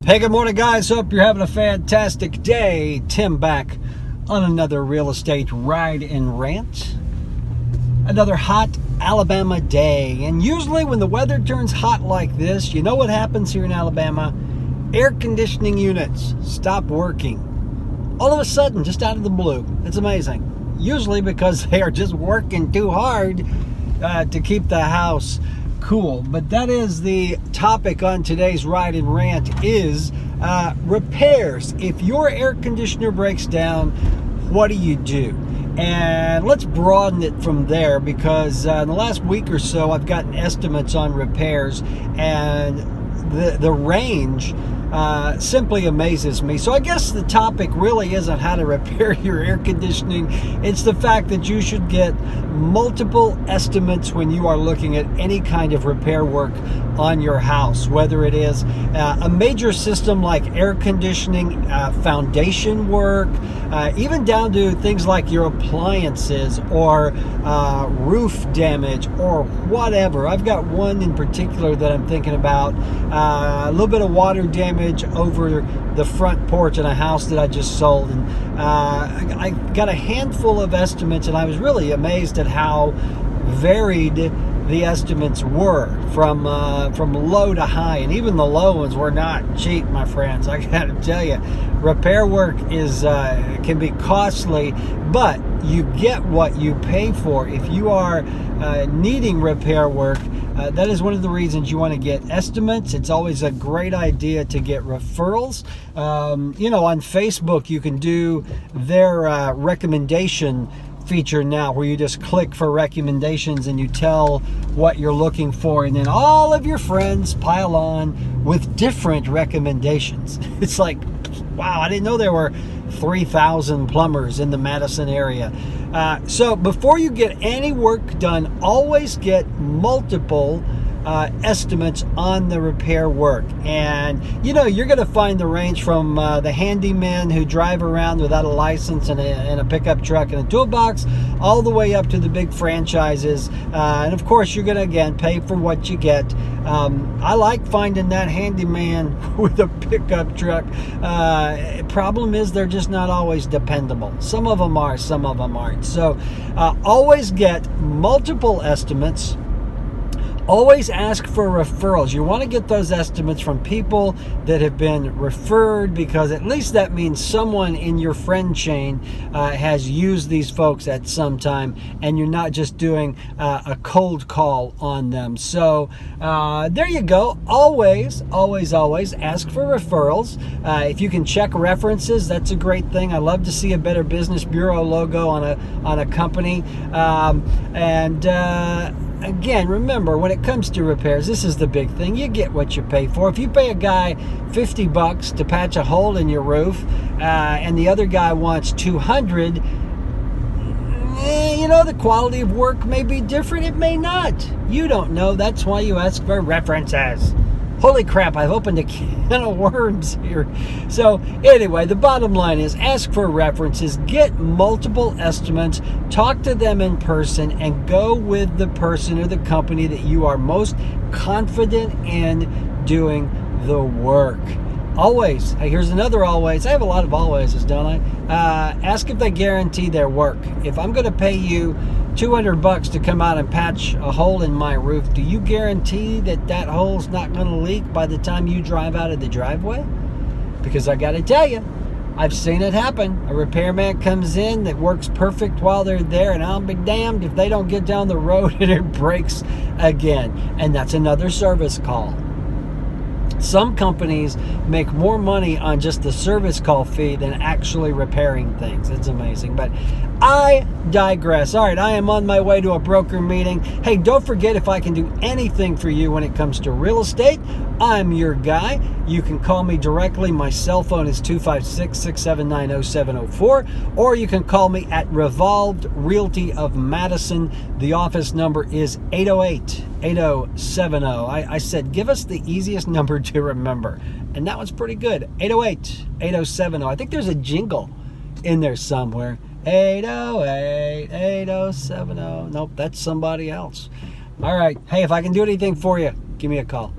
Hey, good morning, guys. Hope you're having a fantastic day. Tim back on another real estate ride and rant. Another hot Alabama day. And usually when the weather turns hot like this, you know what happens here in Alabama? Air conditioning units stop working. All of a sudden, just out of the blue. It's amazing. Usually because they are just working too hard to keep the house cool. But that is the topic on today's ride and rant is repairs. If your air conditioner breaks down, what do you do? And let's broaden it from there, because in the last week or so I've gotten estimates on repairs, and the range simply amazes me. So I guess the topic really isn't how to repair your air conditioning. It's the fact that you should get multiple estimates when you are looking at any kind of repair work on your house, whether it is a major system like air conditioning, foundation work, even down to things like your appliances or roof damage or whatever. I've got one in particular that I'm thinking about, a little bit of water damage over the front porch in a house that I just sold, and I got a handful of estimates, and I was really amazed at how varied the estimates were from low to high, and even the low ones were not cheap, my friends. I gotta tell you, repair work is can be costly, but you get what you pay for. If you are needing repair work, that is one of the reasons you want to get estimates. It's always a great idea to get referrals. On Facebook you can do their recommendation feature now, where you just click for recommendations and you tell what you're looking for, and then all of your friends pile on with different recommendations. It's like, wow, I didn't know there were 3,000 plumbers in the Madison area. So before you get any work done, always get multiple estimates on the repair work. And you're going to find the range from the handymen who drive around without a license and a pickup truck and a toolbox, all the way up to the big franchises. And of course, you're going to again pay for what you get. I like finding that handyman with a pickup truck. Problem is, they're just not always dependable. Some of them are, some of them aren't. So always get multiple estimates. Always ask for referrals. You want to get those estimates from people that have been referred, because at least that means someone in your friend chain has used these folks at some time, and you're not just doing a cold call on them. So there you go. Always, always, always ask for referrals. If you can check references, that's a great thing. I love to see a Better Business Bureau logo on a company. Again, remember, when it comes to repairs, this is the big thing. You get what you pay for. If you pay a guy $50 to patch a hole in your roof, and the other guy wants $200, the quality of work may be different. It may not. You don't know. That's why you ask for references. Holy crap, I've opened a can of worms here. So anyway, the bottom line is ask for references, get multiple estimates, talk to them in person, and go with the person or the company that you are most confident in doing the work. Always, hey, here's another always. I have a lot of alwayses, don't I? Ask if they guarantee their work. If I'm going to pay you $200 to come out and patch a hole in my roof, do you guarantee that hole's not going to leak by the time you drive out of the driveway? Because I got to tell you, I've seen it happen. A repairman comes in that works perfect while they're there, and I'll be damned if they don't get down the road and it breaks again. And that's another service call. Some companies make more money on just the service call fee than actually repairing things. It's amazing. But I digress. All right, I am on my way to a broker meeting. Hey, don't forget, if I can do anything for you when it comes to real estate, I'm your guy. You can call me directly. My cell phone is 256-679-0704, or you can call me at Revolved Realty of Madison. The office number is 808-8070. I said, give us the easiest number to remember, and that one's pretty good. 808-8070. I think there's a jingle in there somewhere. 808-8070. Nope, that's somebody else. All right. Hey, if I can do anything for you, give me a call.